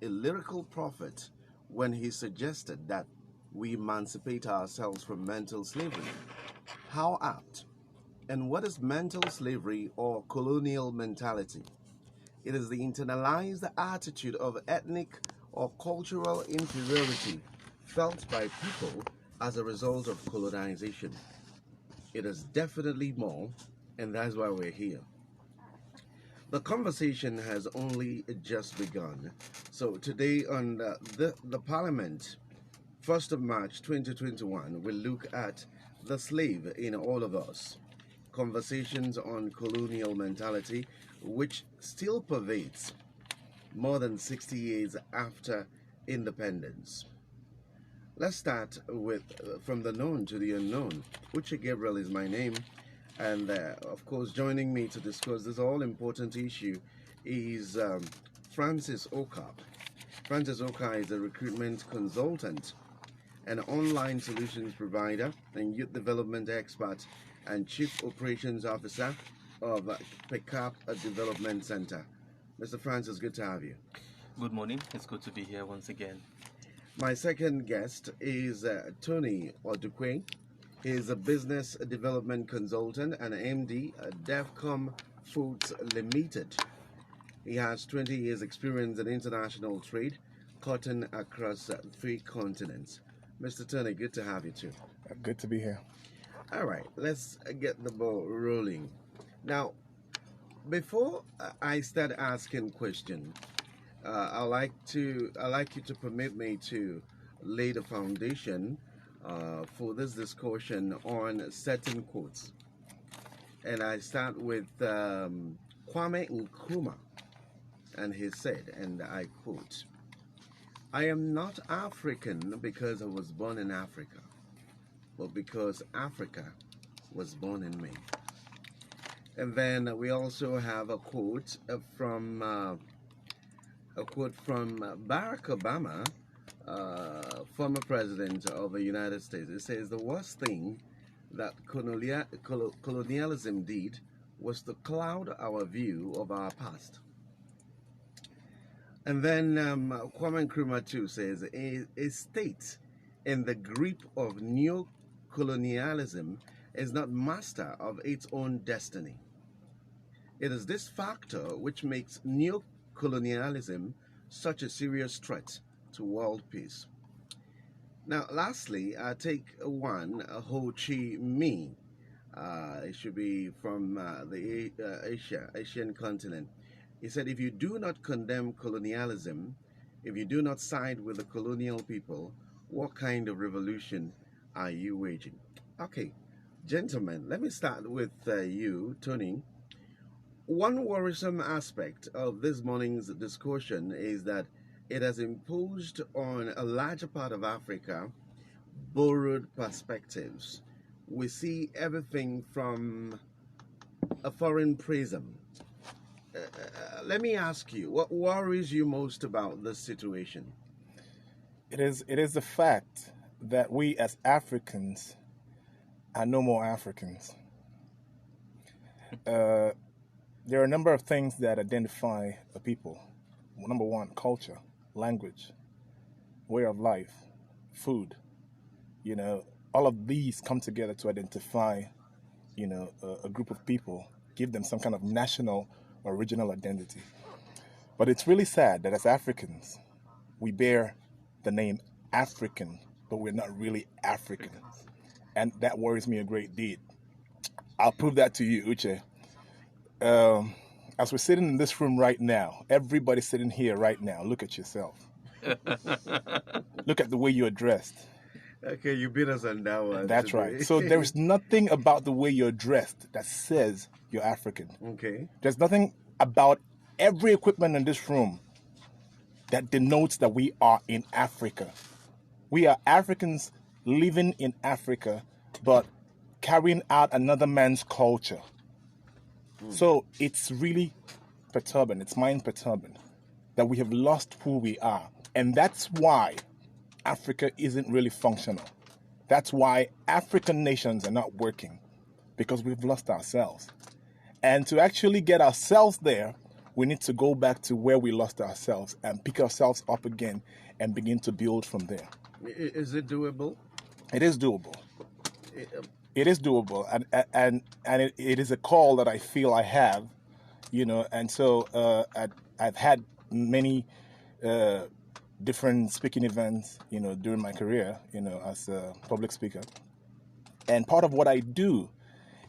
a lyrical prophet when he suggested that we emancipate ourselves from mental slavery. How apt? And what is mental slavery or colonial mentality? It is the internalized attitude of ethnic or cultural inferiority felt by people as a result of colonization. It is definitely more, and that's why we're here. The conversation has only just begun. So today on the Parliament, 1st of March 2021, we'll look at the slave in all of us. Conversations on colonial mentality, which still pervades more than 60 years after independence. Let's start with from the known to the unknown. Uche Gabriel is my name, and of course, joining me to discuss this all-important issue is Francis Oka. Francis Oka is a recruitment consultant, an online solutions provider, and youth development expert, and chief operations officer of Pickup Development Center. Mr. Francis, good to have you. Good morning. It's good to be here once again. My second guest is Tony Odukwe. He is a business development consultant and MD at DEFCOM Foods Limited. He has 20 years experience in international trade, cotton across 3 continents. Mr. Tony, good to have you too. Good to be here. All right, let's get the ball rolling. Now, before I start asking questions, I like you to permit me to lay the foundation for this discussion on certain quotes. And I start with Kwame Nkrumah, and he said, and I quote, "I am not African because I was born in Africa, but because Africa was born in me." And then we also have a quote from Barack Obama, former president of the United States. It says the worst thing that colonialism did was to cloud our view of our past. And then Kwame Nkrumah too says a state in the grip of neo-colonialism is not master of its own destiny. It is this factor which makes neo-colonialism such a serious threat to world peace. Now, lastly, I take one, Ho Chi Minh. It should be from the Asian continent. He said, "If you do not condemn colonialism, if you do not side with the colonial people, what kind of revolution are you waging?" Okay, gentlemen, let me start with you, Tony. One worrisome aspect of this morning's discussion is that it has imposed on a larger part of Africa borrowed perspectives. We see everything from a foreign prism. Let me ask you, what worries you most about this situation? It is the fact that we as Africans are no more Africans. There are a number of things that identify a people. Number one, culture, language, way of life, food. All of these come together to identify, a group of people, give them some kind of national or regional identity. But it's really sad that as Africans, we bear the name African, but we're not really African. And that worries me a great deal. I'll prove that to you, Uche. As we're sitting in this room right now, everybody sitting here right now, look at yourself. Look at the way you're dressed. Okay, you beat us on that one. That's today. right. So there's nothing about the way you're dressed that says you're African. Okay. There's nothing about every equipment in this room that denotes that we are in Africa. We are Africans living in Africa, but carrying out another man's culture. So it's really perturbing, it's mind perturbing that we have lost who we are. And that's why Africa isn't really functional. That's why African nations are not working, because we've lost ourselves. And to actually get ourselves there, we need to go back to where we lost ourselves and pick ourselves up again and begin to build from there. Is it doable? It is doable. I- It is doable, and it is a call that I feel I have, and so I've had many different speaking events, during my career, as a public speaker. And part of what I do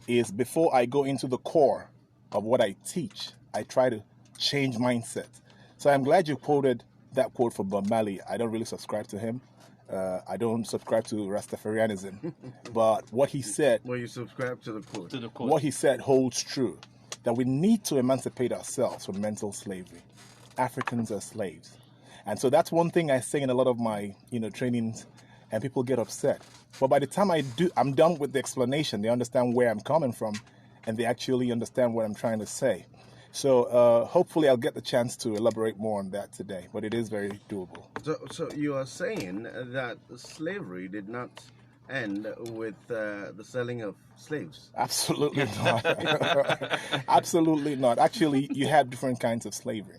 is before I go into the core of what I teach, I try to change mindset. So I'm glad you quoted that quote from Bob Marley. I don't really subscribe to him. I don't subscribe to Rastafarianism. But what he said... Well, you subscribe to the quote. What he said holds true. That we need to emancipate ourselves from mental slavery. Africans are slaves. And so that's one thing I say in a lot of my, trainings, and people get upset. But by the time I'm done with the explanation, they understand where I'm coming from, and they actually understand what I'm trying to say. So hopefully I'll get the chance to elaborate more on that today, but it is very doable. So you are saying that slavery did not end with the selling of slaves? Absolutely not. Absolutely not. Actually, you have different kinds of slavery.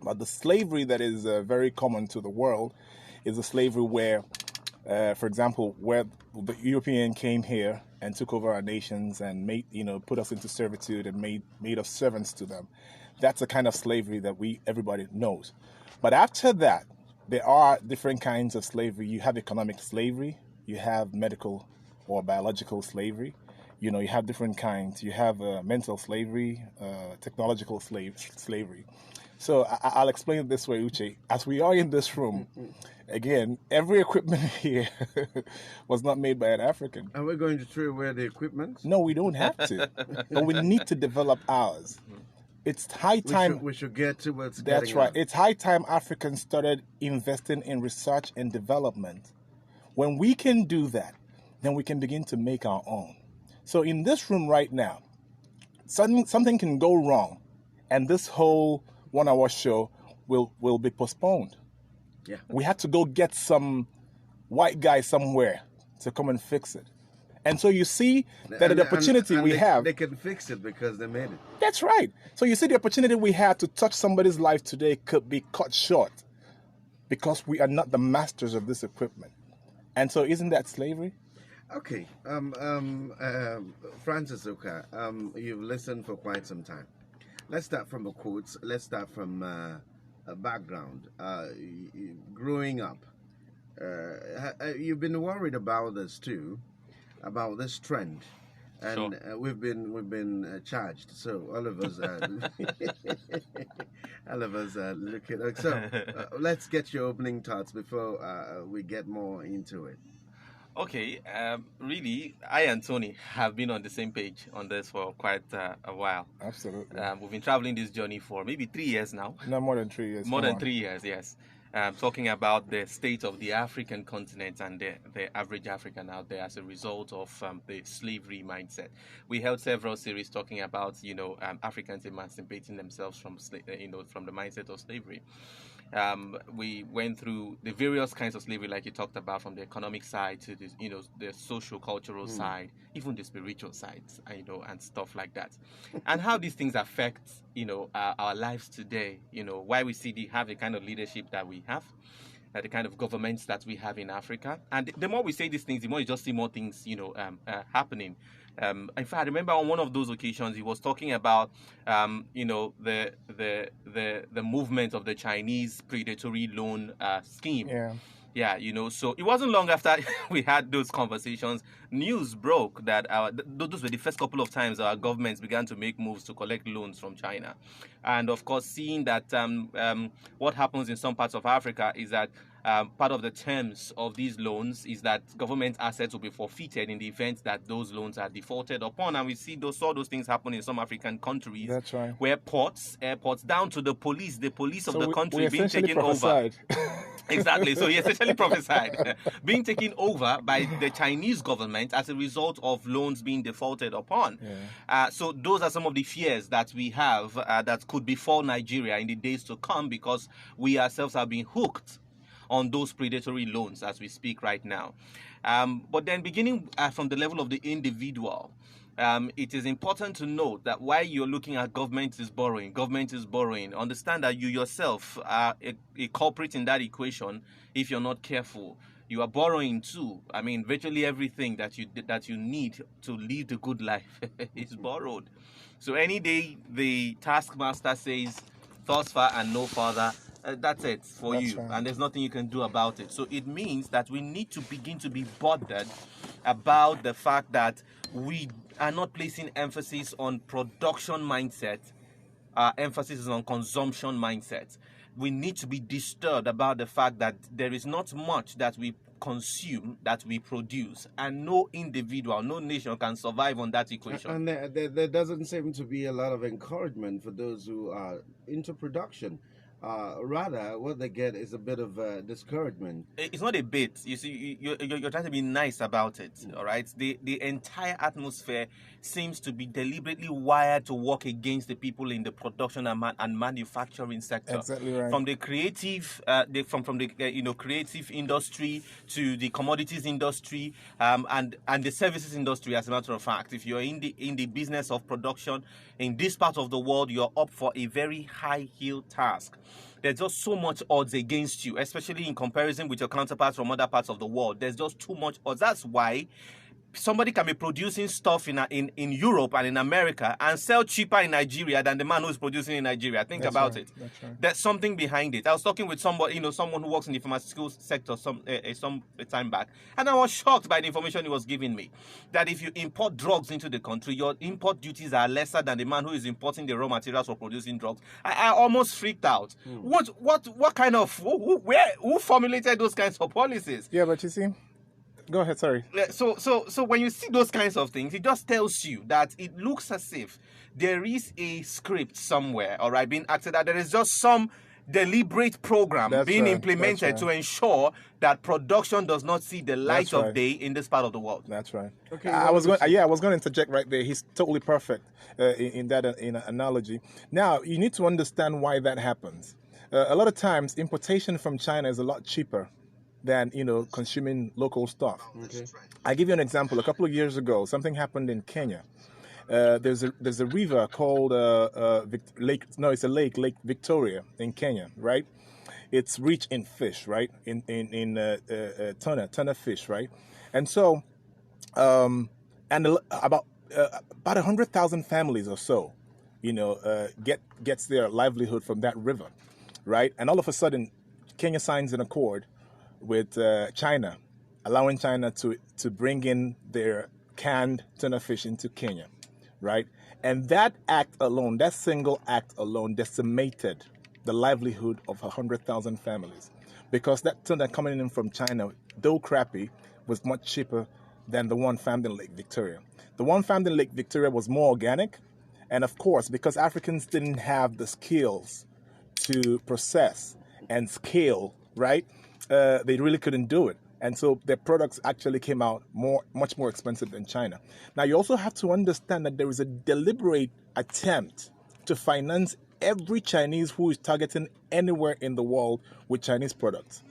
But the slavery that is very common to the world is a slavery where, for example, where the European came here and took over our nations and put us into servitude and made us servants to them. That's the kind of slavery that everybody knows. But after that, there are different kinds of slavery. You have economic slavery, you have medical or biological slavery. You have different kinds. You have mental slavery, technological slavery. So I'll explain it this way, Uche. As we are in this room, again, every equipment here was not made by an African. Are we going to throw away the equipment? No, we don't have to. But we need to develop ours. It's high time. We should get towards That's getting right. out. It's high time Africans started investing in research and development. When we can do that, then we can begin to make our own. So in this room right now, something can go wrong, and this whole 1 hour show will be postponed. Yeah. We have to go get some white guy somewhere to come and fix it. And so you see that the opportunity we have... They can fix it because they made it. That's right. So you see the opportunity we have to touch somebody's life today could be cut short because we are not the masters of this equipment. And so isn't that slavery? Okay. Francis Oka, you've listened for quite some time. Let's start from the quotes. Let's start from a background. Growing up, you've been worried about this too, about this trend, and Sure. we've been charged. So all of us are looking. So let's get your opening thoughts before we get more into it. Okay, really, I and Tony have been on the same page on this for quite a while. Absolutely. We've been traveling this journey for maybe 3 years now. No, more than 3 years. More Come than on. 3 years, yes. Talking about the state of the African continent and the average African out there as a result of the slavery mindset. We held several series talking about, Africans emancipating themselves from, from the mindset of slavery. We went through the various kinds of slavery, like you talked about, from the economic side to the, the social-cultural side, even the spiritual sides, and stuff like that, and how these things affect, our lives today. Why we have the kind of leadership that we have, the kind of governments that we have in Africa, and the more we say these things, the more you just see more things, happening. In fact, I remember on one of those occasions, he was talking about, the movement of the Chinese predatory loan scheme. Yeah. Yeah, so it wasn't long after we had those conversations, news broke that those were the first couple of times our governments began to make moves to collect loans from China. And of course, seeing that what happens in some parts of Africa is that part of the terms of these loans is that government assets will be forfeited in the event that those loans are defaulted upon. And we saw those things happen in some African countries. That's right. Where airports, down to the police of the country we being taken prophesied. over. Exactly. So he essentially prophesied being taken over by the Chinese government as a result of loans being defaulted upon. Yeah. So those are some of the fears that we have that could befall Nigeria in the days to come, because we ourselves are being hooked on those predatory loans as we speak right now. But then beginning from the level of the individual, it is important to note that while you're looking at government is borrowing, understand that you yourself are a culprit in that equation if you're not careful. You are borrowing too. I mean, virtually everything that you need to live the good life is borrowed. So any day the taskmaster says, "Thus far and no further," that's it for That's you, right. and there's nothing you can do about it. So it means that we need to begin to be bothered about the fact that we are not placing emphasis on production mindset. Our emphasis is on consumption mindset. We need to be disturbed about the fact that there is not much that we consume that we produce, and no individual, no nation can survive on that equation. And there doesn't seem to be a lot of encouragement for those who are into production. Rather, what they get is a bit of discouragement. It's not a bit. You see, you're trying to be nice about it, all right? The entire atmosphere seems to be deliberately wired to work against the people in the production and manufacturing sector. Exactly right. From the creative, from the creative industry to the commodities industry, and the services industry. As a matter of fact, if you're in the business of production in this part of the world, you're up for a very high heel task. There's just so much odds against you, especially in comparison with your counterparts from other parts of the world. There's just too much odds. That's why somebody can be producing stuff in Europe and in America and sell cheaper in Nigeria than the man who's producing in Nigeria. Think That's about right. it. That's right. There's something behind it. I was talking with somebody, someone who works in the pharmaceutical sector some time back, and I was shocked by the information he was giving me, that if you import drugs into the country, your import duties are lesser than the man who is importing the raw materials for producing drugs. I almost freaked out. What kind of who formulated those kinds of policies? Yeah, but you see, go ahead. Sorry. So when you see those kinds of things, it just tells you that it looks as if there is a script somewhere, all right, being acted out. There is just some deliberate program That's being right. implemented That's to right. ensure that production does not see the light That's of right. day in this part of the world. That's right. Okay, I was going to interject right there. He's totally perfect in that analogy. Now you need to understand why that happens. A lot of times, importation from China is a lot cheaper than consuming local stuff. Okay. I give you an example. A couple of years ago, something happened in Kenya. There's a river called Lake Victoria in Kenya, right? It's rich in fish, right? In tuna fish, right? And so, about 100,000 families or so, gets their livelihood from that river, right? And all of a sudden, Kenya signs an accord with China, allowing China to bring in their canned tuna fish into Kenya, right? And that single act alone decimated the livelihood of 100,000 families, because that tuna coming in from China, though crappy, was much cheaper than the one found in Lake Victoria. The one found in Lake Victoria was more organic, and of course, because Africans didn't have the skills to process and scale, right? They really couldn't do it. And so their products actually came out much more expensive than China. Now, you also have to understand that there is a deliberate attempt to finance every Chinese who is targeting anywhere in the world with Chinese products.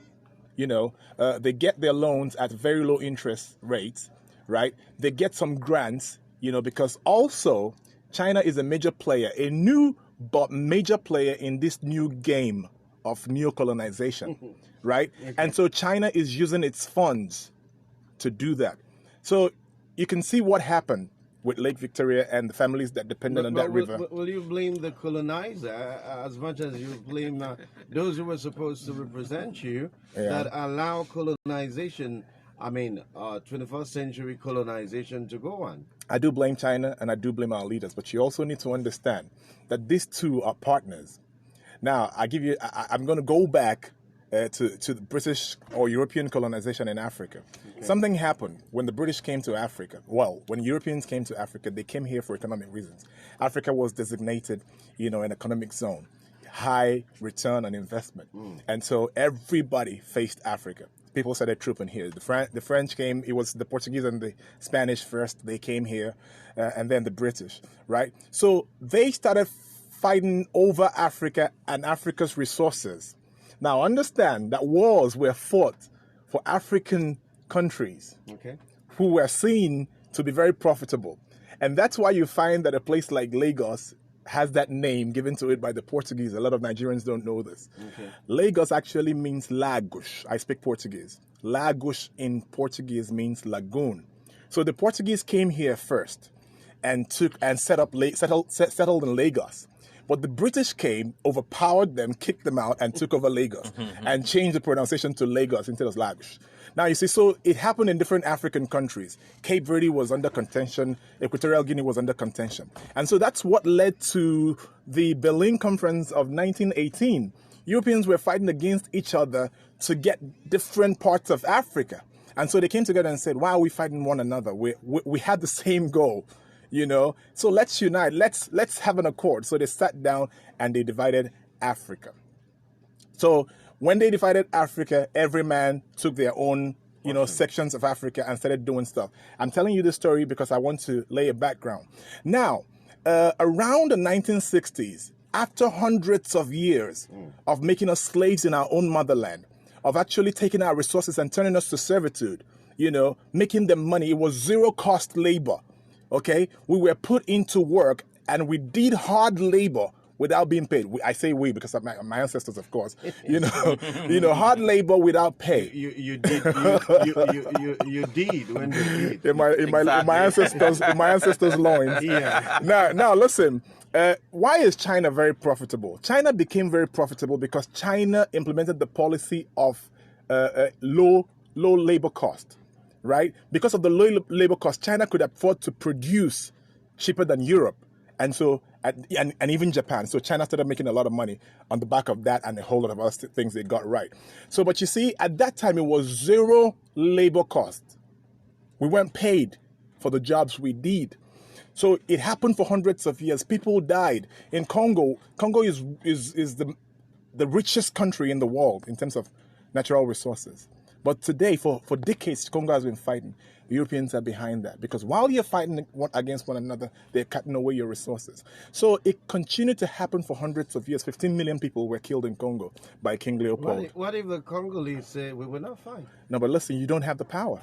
They get their loans at very low interest rates, right? They get some grants, because also China is a major player, a new but major player in this new game of neo-colonization, right? Okay. And so China is using its funds to do that. So you can see what happened with Lake Victoria and the families that depended on that river. Will you blame the colonizer as much as you blame those who were supposed to represent you that allow colonization, 21st century colonization to go on? I do blame China and I do blame our leaders, but you also need to understand that these two are partners. Now, I'm going to go back to the British or European colonization in Africa. Okay. Something happened when the British came to Africa. Well, when Europeans came to Africa, they came here for economic reasons. Africa was designated, an economic zone, high return on investment. And so everybody faced Africa. People started trooping here. The French came, it was the Portuguese and the Spanish first, they came here, and then the British, right? So they started fighting over Africa and Africa's resources. Now, understand that wars were fought for African countries who were seen to be very profitable. And that's why you find that a place like Lagos has that name given to it by the Portuguese. A lot of Nigerians don't know this. Okay. Lagos actually means Lagos. I speak Portuguese. Lagos in Portuguese means lagoon. So the Portuguese came here first and settled in Lagos. But the British came, overpowered them, kicked them out, and took over Lagos and changed the pronunciation to Lagos instead of Lagos. Now, you see, so it happened in different African countries. Cape Verde was under contention. Equatorial Guinea was under contention. And so that's what led to the Berlin Conference of 1918. Europeans were fighting against each other to get different parts of Africa. And so they came together and said, why are we fighting one another? We had the same goal, you know. So let's unite. Let's have an accord. So they sat down and they divided Africa. So when they divided Africa, every man took their own, sections of Africa and started doing stuff. I'm telling you this story because I want to lay a background. Now, around the 1960s, after hundreds of years of making us slaves in our own motherland, of actually taking our resources and turning us to servitude, making them money, it was zero-cost labor, okay? We were put into work and we did hard labor without being paid. I say we because of my ancestors, of course. Hard labor without pay. You did when you did. In my ancestors' loins. Yeah. Now listen. Why is China very profitable? China became very profitable because China implemented the policy of low labor cost, right? Because of the low labor cost, China could afford to produce cheaper than Europe, and so and even Japan. So China started making a lot of money on the back of that and a whole lot of other things they got right. So, but you see, at that time it was zero labor cost. We weren't paid for the jobs we did. So it happened for hundreds of years. People died. In Congo is the richest country in the world in terms of natural resources. But today, for decades, Congo has been fighting. The Europeans are behind that because while you're fighting against one another, they're cutting away your resources. So it continued to happen for hundreds of years. 15 million people were killed in Congo by King Leopold. What if the Congolese say we will not fight? No, but listen, you don't have the power.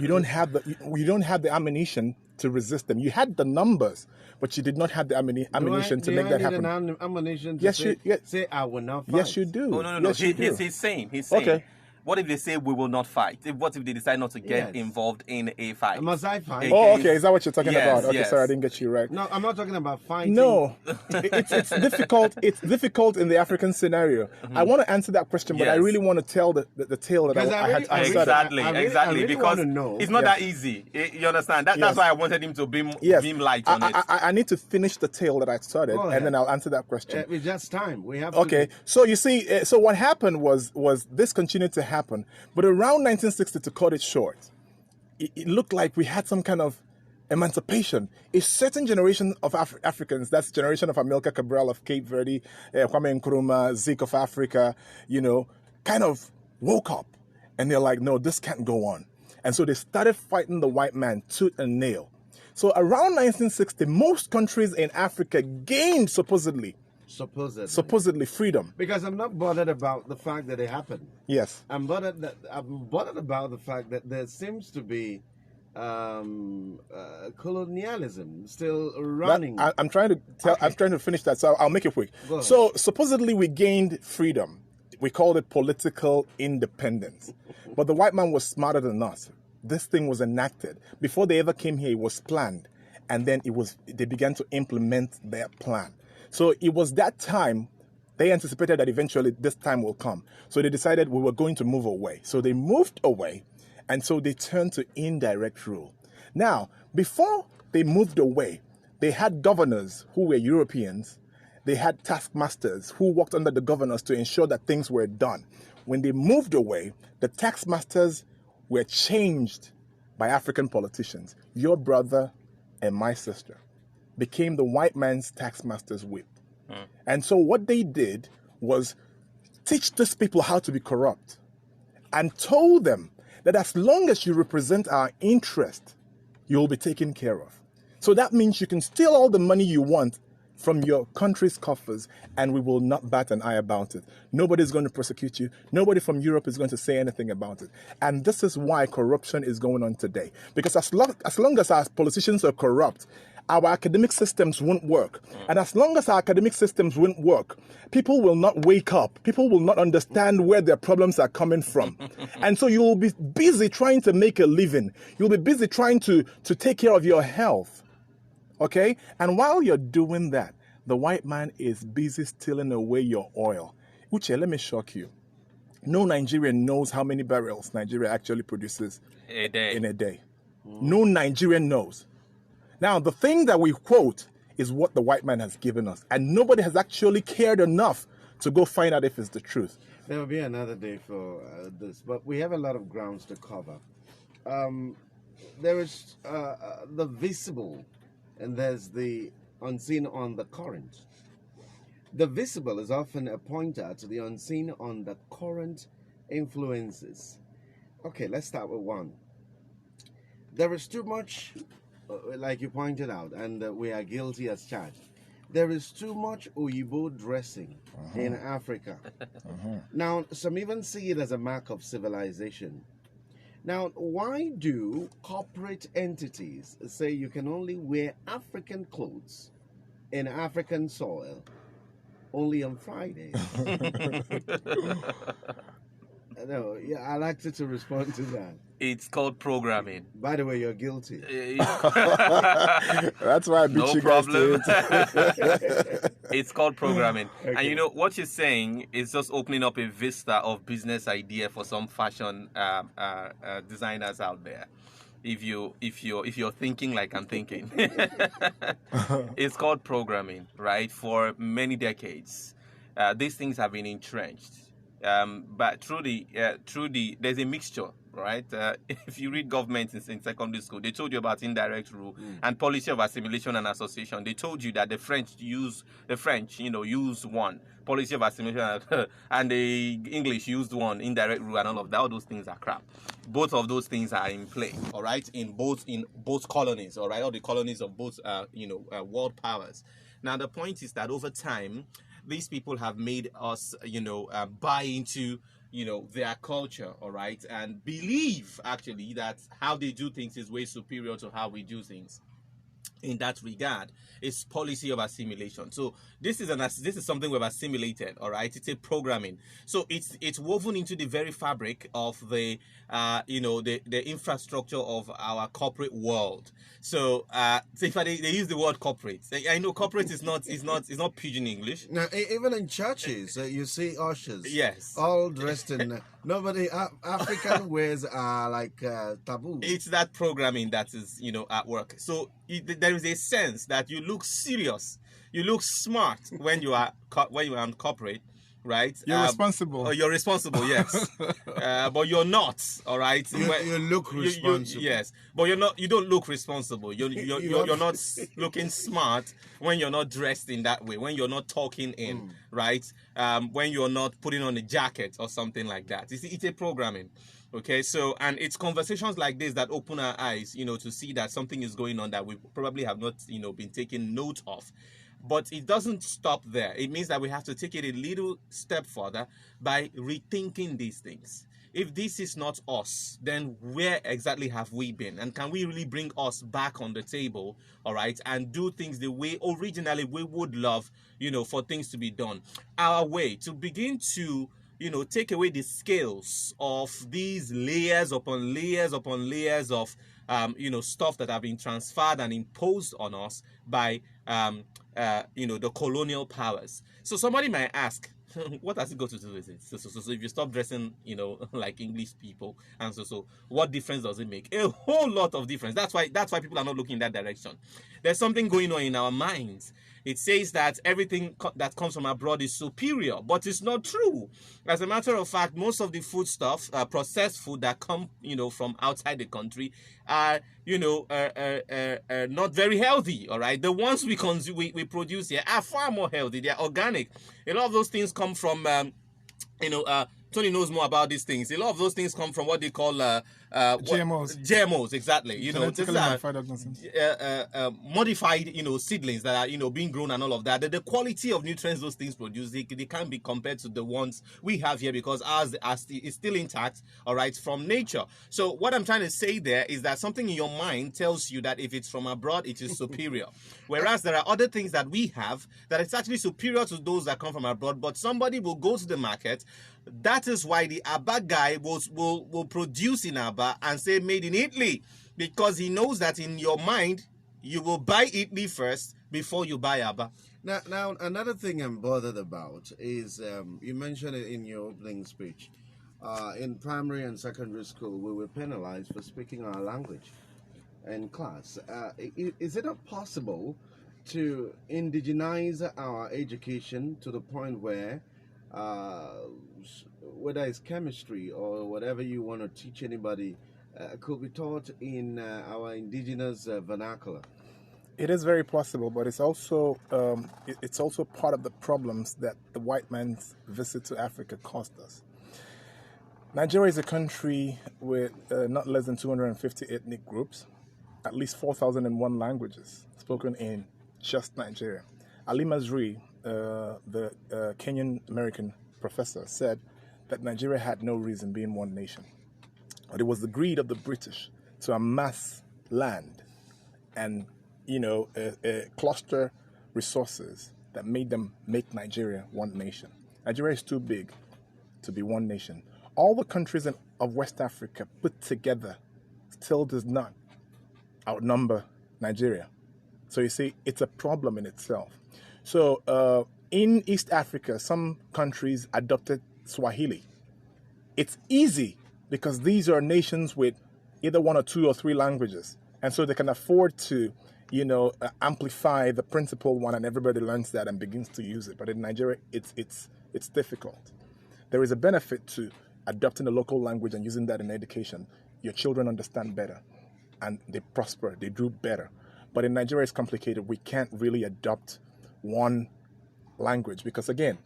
You don't have the ammunition to resist them. You had the numbers, but you did not have the ammunition to make that happen. Ammunition to say I will not fight. Yes, you do. Oh, no. Yes, He's saying. Okay. What if they say we will not fight? What if they decide not to get involved in a fight? Must I fight? Oh, okay. Is that what you're talking about? Okay, yes. sorry, I didn't get you right. No, I'm not talking about fighting. No, it's difficult. It's difficult in the African scenario. I want to answer that question, but I really want to tell the tale that I had started. Exactly, because it's not that easy. You understand? That's why I wanted him to beam light on it. I need to finish the tale that I started, and then I'll answer that question. It's just time. We have. Okay, so you see, so what happened was this continued to happen, but around 1960, to cut it short, it looked like we had some kind of emancipation. A certain generation of Africans, that's the generation of Uche Gabriel of Cape Verde, Kwame Nkrumah, Zeke of Africa, kind of woke up and they're like, no, this can't go on. And so they started fighting the white man tooth and nail. So around 1960, most countries in Africa gained supposedly freedom. Because I'm not bothered about the fact that it happened. Yes. I'm bothered about the fact that there seems to be colonialism still running. I'm trying to finish that, so I'll make it quick. So supposedly we gained freedom. We called it political independence. But the white man was smarter than us. This thing was enacted. Before they ever came here, it was planned. And then they began to implement their plan. So it was that time they anticipated that eventually this time will come. So they decided we were going to move away. So they moved away, and so they turned to indirect rule. Now, before they moved away, they had governors who were Europeans. They had taskmasters who worked under the governors to ensure that things were done. When they moved away, the taskmasters were changed by African politicians. Your brother and my sister became the white man's taxmaster's whip. And so what they did was teach these people how to be corrupt and told them that as long as you represent our interest, you'll be taken care of. So that means you can steal all the money you want from your country's coffers, and we will not bat an eye about it. Nobody's going to prosecute you. Nobody from Europe is going to say anything about it. And this is why corruption is going on today. Because as long as our politicians are corrupt, our academic systems won't work. And as long as our academic systems won't work, people will not wake up. People will not understand where their problems are coming from. And so you will be busy trying to make a living. You'll be busy trying to take care of your health. Okay? And while you're doing that, the white man is busy stealing away your oil. Uche, let me shock you. No Nigerian knows how many barrels Nigeria actually produces in a day. No Nigerian knows. Now, the thing that we quote is what the white man has given us. And nobody has actually cared enough to go find out if it's the truth. There will be another day for this, but we have a lot of grounds to cover. There is the visible, and there's the unseen on the current. The visible is often a pointer to the unseen on the current influences. Okay, let's start with one. There is too much, like you pointed out, and we are guilty as charged. There is too much Oyibo dressing in Africa. Now, some even see it as a mark of civilization. Now, why do corporate entities say you can only wear African clothes in African soil only on Fridays? No, yeah, I'd like you to respond to that. It's called programming. By the way, you're guilty. That's why I beat No you guys problem. to it. It's called programming. Okay. And you know, what you're saying is just opening up a vista of business idea for some fashion designers out there. If you're thinking like I'm thinking. It's called programming, right? For many decades. These things have been entrenched. But there's a mixture, right? If you read government in secondary school, they told you about indirect rule and policy of assimilation and association. They told you that the French use one policy of assimilation and the English used one indirect rule, and all of that. All those things are crap. Both of those things are in play, all right, in both colonies, all right, all the colonies of both world powers. Now the point is that over time, these people have made us, buy into, their culture, all right, and believe actually that how they do things is way superior to how we do things. In that regard, it's policy of assimilation. So this is something we've assimilated, all right. It's a programming. So it's woven into the very fabric of the the infrastructure of our corporate world. So if they use the word corporate, I know corporate is not pidgin English. Now, even in churches, you see ushers. Yes. All dressed in. Nobody. African wears are like taboo. It's that programming that is at work. So there is a sense that you look serious, you look smart when you are on corporate, right? You're responsible. You're responsible, yes. But you're not, all right. You look responsible. Yes, but you're not. You don't look responsible. You're not looking smart when you're not dressed in that way. When you're not talking in, right? When you're not putting on a jacket or something like that. You see, it's a programming. Okay, so, and it's conversations like this that open our eyes, to see that something is going on that we probably have not, been taking note of. But it doesn't stop there. It means that we have to take it a little step further by rethinking these things. If this is not us, then where exactly have we been? And can we really bring us back on the table, all right, and do things the way originally we would love, for things to be done? Our way to begin to take away the scales of these layers upon layers upon layers of, stuff that have been transferred and imposed on us by, the colonial powers. So somebody might ask, what has it got to do with it? So if you stop dressing, like English people, and so what difference does it make? A whole lot of difference. That's why people are not looking in that direction. There's something going on in our minds. It says that everything that comes from abroad is superior, but it's not true. As a matter of fact, most of the food stuff, processed food that come, from outside the country, are, not very healthy. All right, the ones we produce here are far more healthy. They are organic. A lot of those things come from, Tony knows more about these things. A lot of those things come from what they call GMOs. GMOs, exactly. You know, these Genetically are modified organisms. modified, seedlings that are, being grown and all of that. The quality of nutrients those things produce, they can't be compared to the ones we have here because ours is still intact, all right, from nature. So what I'm trying to say there is that something in your mind tells you that if it's from abroad, it is superior. Whereas there are other things that we have that it's actually superior to those that come from abroad, but somebody will go to the market. That is why the Aba guy will produce in Aba and say made in Italy, because he knows that in your mind you will buy Italy first before you buy Aba. Now, another thing I'm bothered about is you mentioned it in your opening speech. In primary and secondary school, we were penalized for speaking our language in class. Is it not possible to indigenize our education to the point where whether it's chemistry or whatever you want to teach anybody could be taught in our indigenous vernacular? It is very possible, but it's also part of the problems that the white man's visit to Africa caused us. Nigeria is a country with not less than 250 ethnic groups, at least 4,001 languages spoken in just Nigeria. Ali Mazrui, the Kenyan-American professor, said that Nigeria had no reason being one nation. But it was the greed of the British to amass land and, cluster resources that made them make Nigeria one nation. Nigeria is too big to be one nation. All the countries of West Africa put together still does not outnumber Nigeria. So you see, it's a problem in itself. So in East Africa, some countries adopted Swahili. It's easy because these are nations with either one or two or three languages. And so they can afford to, amplify the principal one, and everybody learns that and begins to use it. But in Nigeria, it's difficult. There is a benefit to adopting a local language and using that in education. Your children understand better and they prosper, they do better. But in Nigeria, it's complicated. We can't really adopt one language because, again,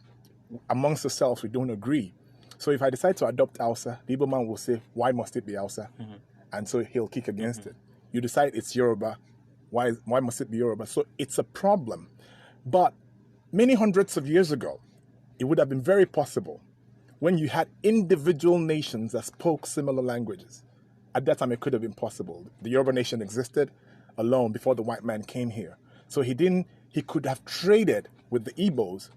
amongst ourselves, we don't agree. So if I decide to adopt Hausa, the Igbo man will say, why must it be Hausa? Mm-hmm. And so he'll kick against it. You decide it's Yoruba, why must it be Yoruba? So it's a problem. But many hundreds of years ago, it would have been very possible when you had individual nations that spoke similar languages. At that time, it could have been possible. The Yoruba nation existed alone before the white man came here. So he could have traded with the Igbos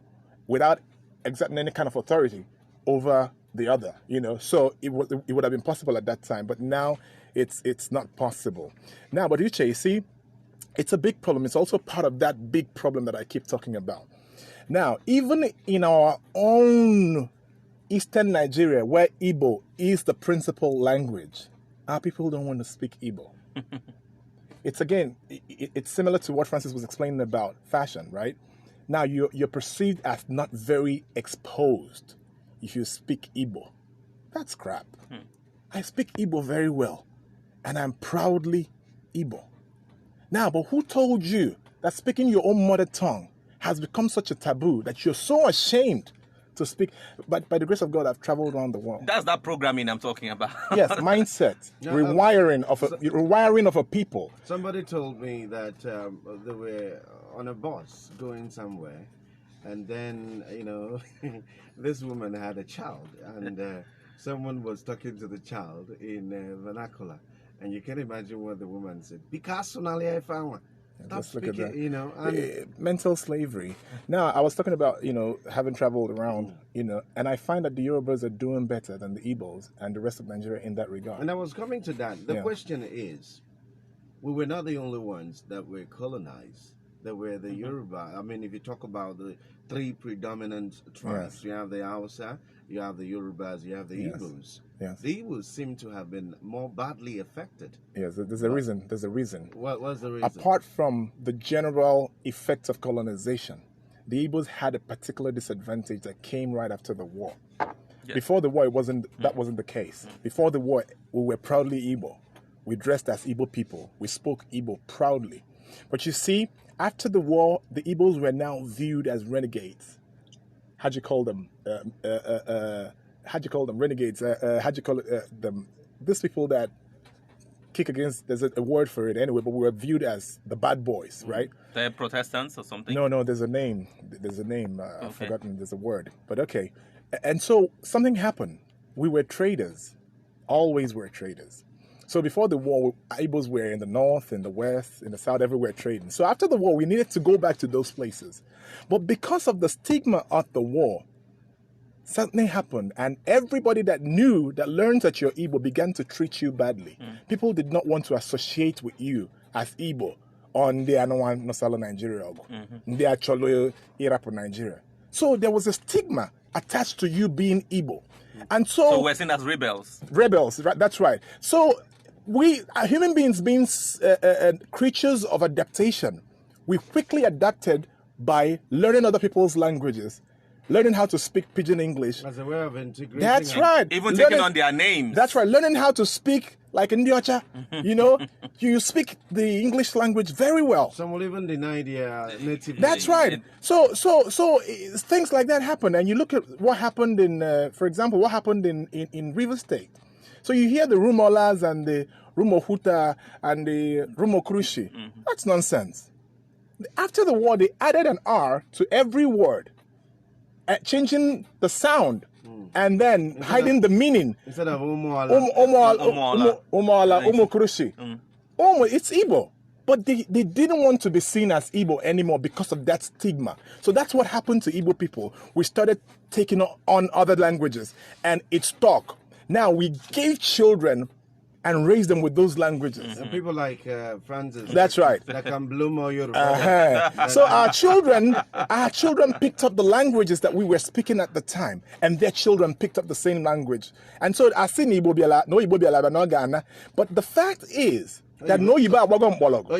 without exerting any kind of authority over the other, So it would have been possible at that time, but now it's not possible. Now, but Uche, you see, it's a big problem. It's also part of that big problem that I keep talking about. Now, even in our own Eastern Nigeria, where Igbo is the principal language, our people don't want to speak Igbo. It's similar to what Francis was explaining about fashion, right? Now, you're perceived as not very exposed if you speak Igbo. That's crap. I speak Igbo very well, and I'm proudly Igbo. Now, but who told you that speaking your own mother tongue has become such a taboo that you're so ashamed to speak? But by the grace of God, I've traveled around the world. That's that programming I'm talking about. Yes, mindset, rewiring of a people. Somebody told me that they were on a bus going somewhere, and then this woman had a child, and someone was talking to the child in vernacular, and you can imagine what the woman said. Let's look at that. Mental slavery. Now, I was talking about, having traveled around, and I find that the Yorubas are doing better than the Igbos and the rest of Nigeria in that regard. And I was coming to that. The question is, we were not the only ones that were colonized. There were the Yoruba. I mean, if you talk about the three predominant tribes, yes. You have the Hausa, you have the Yorubas, you have the Igbos. Yes. The Igbos seem to have been more badly affected. Yes, there's a reason. There's a reason. What was the reason? Apart from the general effects of colonization, the Igbos had a particular disadvantage that came right after the war. Yes. Before the war, that wasn't the case. Before the war, we were proudly Igbo. We dressed as Igbo people. We spoke Igbo proudly. But you see, after the war, the Igbos were now viewed as renegades. How'd you call them? how do you call them, renegades? How do you call it, them? These people that kick against, there's a word for it anyway, but we were viewed as the bad boys, right? They're Protestants or something? No, there's a name. I've forgotten, there's a word. But okay. And so something happened. We were traders. Always were traders. So before the war, Igbos were in the north, in the west, in the south, everywhere trading. So after the war, we needed to go back to those places. But because of the stigma of the war, something happened, and everybody that knew, that learned that you're Igbo, began to treat you badly. People did not want to associate with you as Igbo on the Anowan Nosala Nigeria, the Acholo Irap Nigeria. So there was a stigma attached to you being Igbo. And so we're seen as rebels. Rebels, right, that's right. So we, human beings, being creatures of adaptation, we quickly adapted by learning other people's languages, learning how to speak Pidgin English. As a way of integrating. That's right. Even taking on their names. That's right. Learning how to speak like Ndiocha. You speak the English language very well. Some will even deny their native. That's right. So things like that happen, and you look at what happened in, for example, what happened in River State. So you hear the Rumolas and the Rumohuta and the Rumokrushi. That's nonsense. After the war, they added an R to every word, changing the sound and then hiding the meaning. Instead of Umuala. Umokrushi. It's Igbo. But they didn't want to be seen as Igbo anymore because of that stigma. So that's what happened to Igbo people. We started taking on other languages, and it stuck. Now we gave children and raised them with those languages. And people like Francis. That's right. That can bloom all Yoruba. So our children picked up the languages that we were speaking at the time, and their children picked up the same language. And so I see Igbo biala, no Igbo biala, no Ghana. But the fact is that no Igbo wagon bologo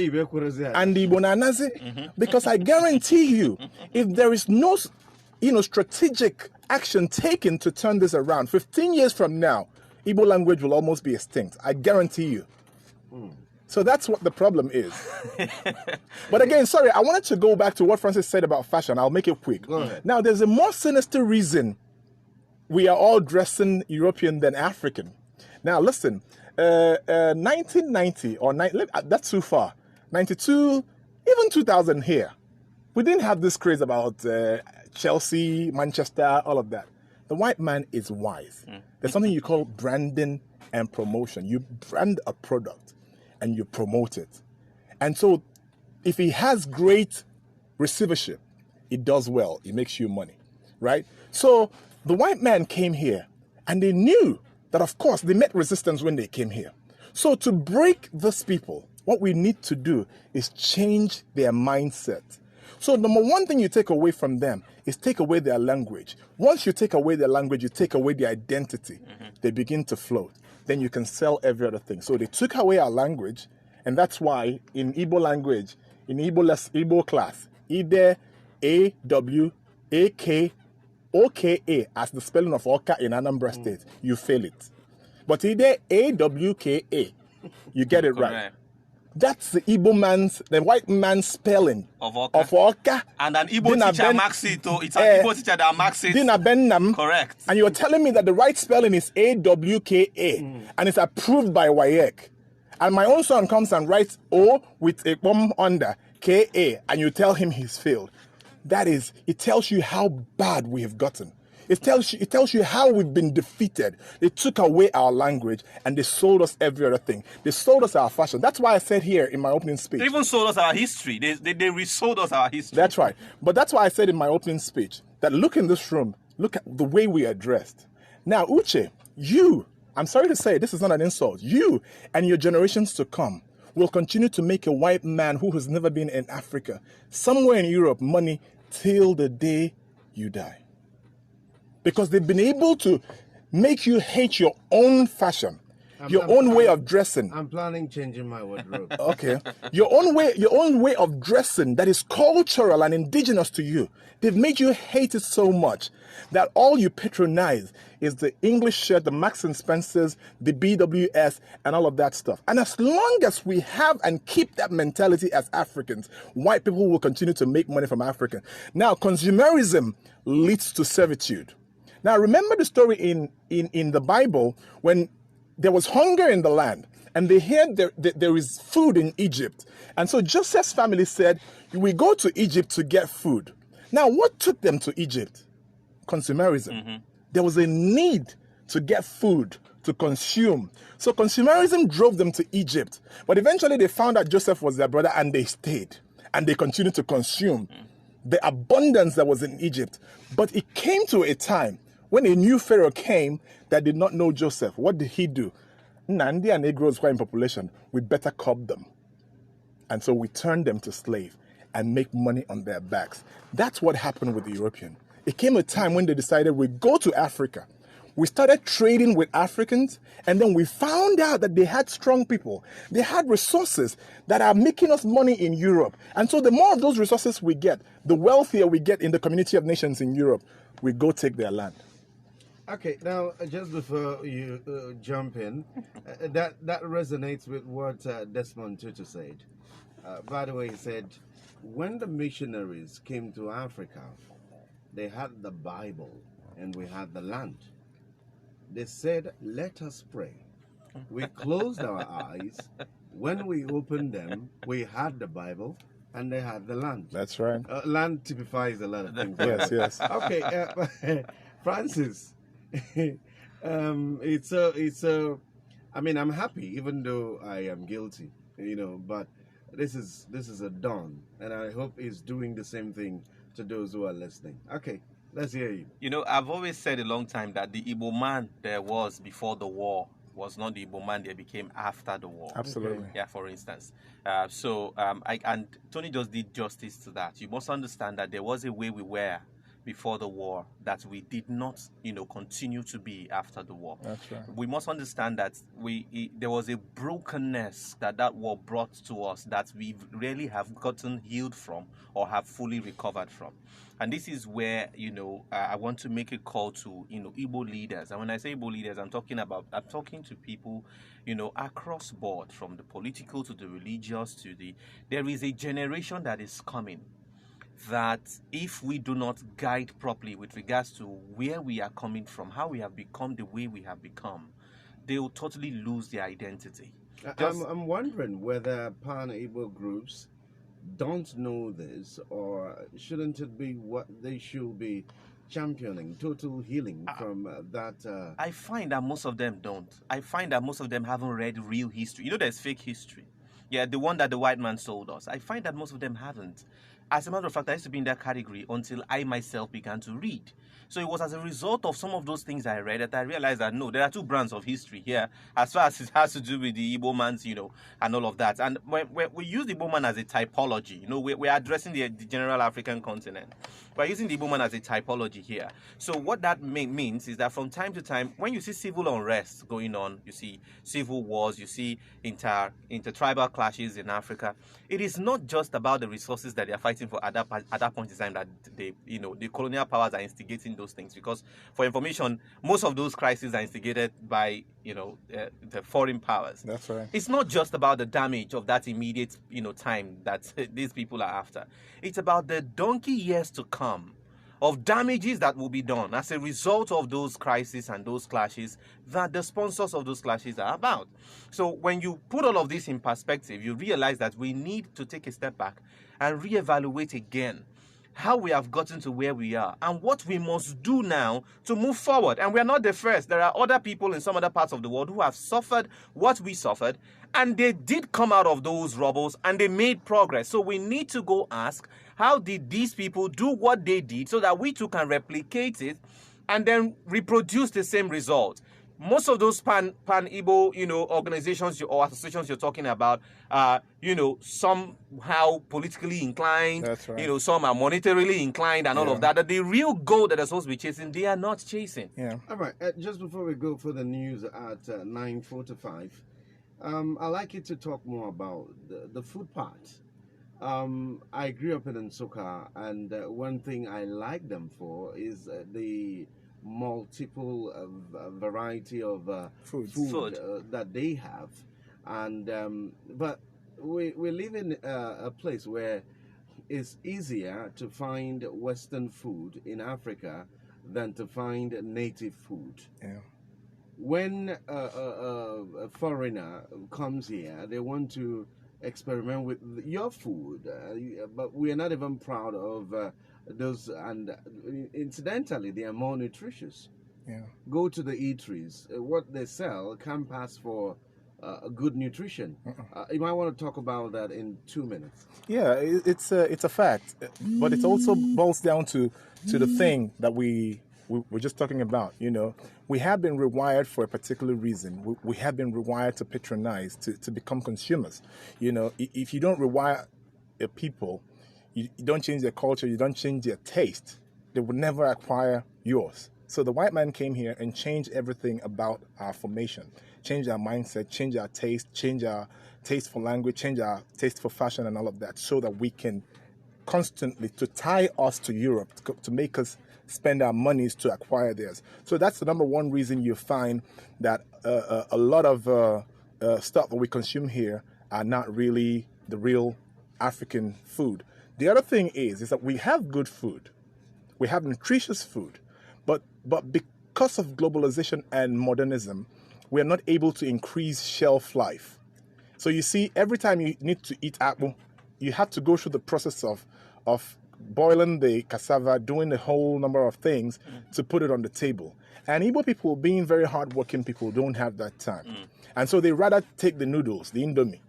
and Igbo nanazi, because I guarantee you, if there is no, strategic action taken to turn this around, 15 years from now, Igbo language will almost be extinct. I guarantee you. So that's what the problem is. But again, sorry, I wanted to go back to what Francis said about fashion. I'll make it quick. Go ahead. Now, there's a more sinister reason we are all dressing European than African. Now, listen, 1990, that's too far, 92, even 2000 here, we didn't have this craze about Chelsea, Manchester, all of that. The white man is wise. There's something you call branding and promotion. You brand a product and you promote it. And so if he has great receivership, it does well. It makes you money, right? So the white man came here, and they knew that, of course, they met resistance when they came here. So to break these people, what we need to do is change their mindset. So number one thing you take away from them is take away their language. Once you take away their language, you take away their identity. They begin to float. Then you can sell every other thing. So they took away our language, and that's why in Igbo language, in Igbo class, Ide, A-W-A-K-O-K-A, as the spelling of Oka in Anambra State, you fail it. But Ide, A-W-K-A, you get it right. That's the the white man's spelling of Oka. And an Igbo teacher marks it. It's an Igbo teacher that marks it. Correct. And you're telling me that the right spelling is A-W-K-A, and it's approved by WAEC. And my own son comes and writes O with a bomb under, K-A, and you tell him he's failed. That is, it tells you how bad we have gotten. It tells you how we've been defeated. They took away our language and they sold us every other thing. They sold us our fashion. That's why I said here in my opening speech. They even sold us our history. They resold us our history. That's right. But that's why I said in my opening speech that look in this room, look at the way we are dressed. Now, Uche, I'm sorry to say, this is not an insult. You and your generations to come will continue to make a white man who has never been in Africa, somewhere in Europe, money till the day you die. Because they've been able to make you hate your own fashion, your own way of dressing. I'm planning changing my wardrobe. Okay. Your own way of dressing that is cultural and indigenous to you. They've made you hate it so much that all you patronize is the English shirt, the Marks and Spencers, the BWS, and all of that stuff. And as long as we have and keep that mentality as Africans, white people will continue to make money from Africa. Now, consumerism leads to servitude. Now, remember the story in the Bible when there was hunger in the land and they heard there is food in Egypt. And so Joseph's family said, we go to Egypt to get food. Now, what took them to Egypt? Consumerism. There was a need to get food to consume. So consumerism drove them to Egypt. But eventually they found out Joseph was their brother and they stayed. And they continued to consume the abundance that was in Egypt. But it came to a time when a new Pharaoh came that did not know Joseph. What did he do? Nandi and Negroes who are in population, we better curb them. And so we turned them to slave and make money on their backs. That's what happened with the European. It came a time when they decided we go to Africa. We started trading with Africans, and then we found out that they had strong people. They had resources that are making us money in Europe. And so the more of those resources we get, the wealthier we get in the community of nations in Europe. We go take their land. Okay, now just before you jump in, that resonates with what Desmond Tutu said. By the way, he said, when the missionaries came to Africa, they had the Bible and we had the land. They said, let us pray. We closed our eyes. When we opened them, we had the Bible and they had the land. That's right. Land typifies a lot of things. Yes. Okay, Francis, it's a. I mean, I'm happy, even though I am guilty, but this is a dawn, and I hope it's doing the same thing to those who are listening. Okay. Let's hear you. I've always said a long time that the Igbo man there was before the war was not the Igbo man they became after the war. Absolutely. Yeah, for instance. And Tony just did justice to that. You must understand that there was a way we were before the war that we did not, continue to be after the war. That's right. We must understand that there was a brokenness that war brought to us that we really have gotten healed from or have fully recovered from. And this is where, I want to make a call to, Igbo leaders. And when I say Igbo leaders, I'm talking to people, across board, from the political to the religious there is a generation that is coming that if we do not guide properly with regards to where we are coming from, how we have become the way we have become, they will totally lose their identity. I'm wondering whether pan-Igbo groups don't know this, or shouldn't it be what they should be championing, total healing from that? I find that most of them don't. I find that most of them haven't read real history. There's fake history. Yeah, the one that the white man sold us. I find that most of them haven't. As a matter of fact, I used to be in that category until I myself began to read. So it was as a result of some of those things I read that I realized that, no, there are two brands of history here as far as it has to do with the Igbo mans, and all of that. And when we use the Igbo man as a typology, we're addressing the general African continent. We're using the Igbo man as a typology here. So what that means is that from time to time, when you see civil unrest going on, you see civil wars, you see intertribal clashes in Africa, it is not just about the resources that they are fighting for at that point in time that the colonial powers are instigating those things. Because for information, most of those crises are instigated by the foreign powers. That's right. It's not just about the damage of that immediate time that these people are after. It's about the donkey years to come of damages that will be done as a result of those crises and those clashes that the sponsors of those clashes are about. So when you put all of this in perspective, you realize that we need to take a step back and reevaluate again how we have gotten to where we are and what we must do now to move forward. And we are not the first. There are other people in some other parts of the world who have suffered what we suffered, and they did come out of those rubbles and they made progress. So we need to go ask, how did these people do what they did so that we too can replicate it and then reproduce the same result? Most of those pan-Igbo, organizations or associations you're talking about are, somehow politically inclined. That's right. Some are monetarily inclined and all of that. That the real goal that they're supposed to be chasing, they are not chasing. Yeah. All right. Just before we go for the news at 9:45, I'd like you to talk more about the food part. I grew up in Nsukka, and one thing I like them for is the multiple variety of food that they have, and but we live in a place where it's easier to find Western food in Africa than to find native food. Yeah. When a foreigner comes here, they want to experiment with your food, but we are not even proud of those. And incidentally, they are more nutritious. Yeah. Go to the eateries. What they sell can pass for good nutrition. You might want to talk about that in 2 minutes. Yeah, it's a fact, but it also boils down to the thing that we were just talking about. You know, we have been rewired for a particular reason. We have been rewired to patronize, to become consumers. You know, if you don't rewire a people, you don't change their culture, you don't change their taste, they will never acquire yours. So the white man came here and changed everything about our formation, change our mindset, change our taste for language, change our taste for fashion and all of that, so that we can constantly, to tie us to Europe, to make us spend our monies to acquire theirs. So that's the number one reason you find that a lot of stuff that we consume here are not really the real African food. The other thing is that we have good food, we have nutritious food, but because of globalization and modernism, we are not able to increase shelf life. So you see, every time you need to eat apple, you have to go through the process of boiling the cassava, doing a whole number of things to put it on the table. And Igbo people, being very hardworking people, don't have that time. And so they rather take the noodles, the indomie,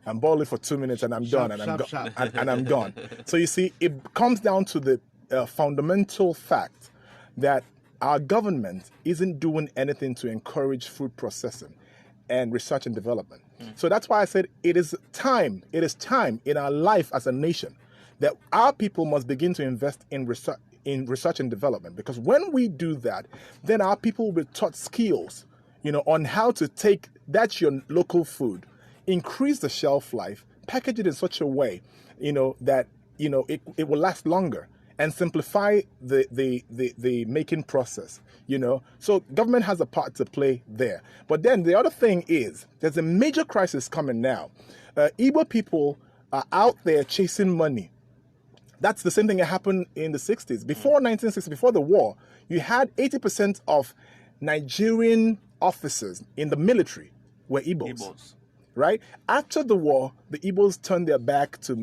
and boil it for 2 minutes, and I'm done, and I'm gone. So you see, it comes down to the fundamental fact that our government isn't doing anything to encourage food processing and research and development. So that's why I said it is time in our life as a nation that our people must begin to invest in research and development. Because when we do that, then our people will be taught skills, you know, on how to take that's your local food, increase the shelf life, package it in such a way, you know, that, you know, it will last longer, and simplify the making process, you know. So government has a part to play there. But then the other thing is, there's a major crisis coming now. Igbo people are out there chasing money. That's the same thing that happened in the 60s. Before 1960, before the war, you had 80% of Nigerian officers in the military were Igbos. Right? After the war, the Igbos turned their back to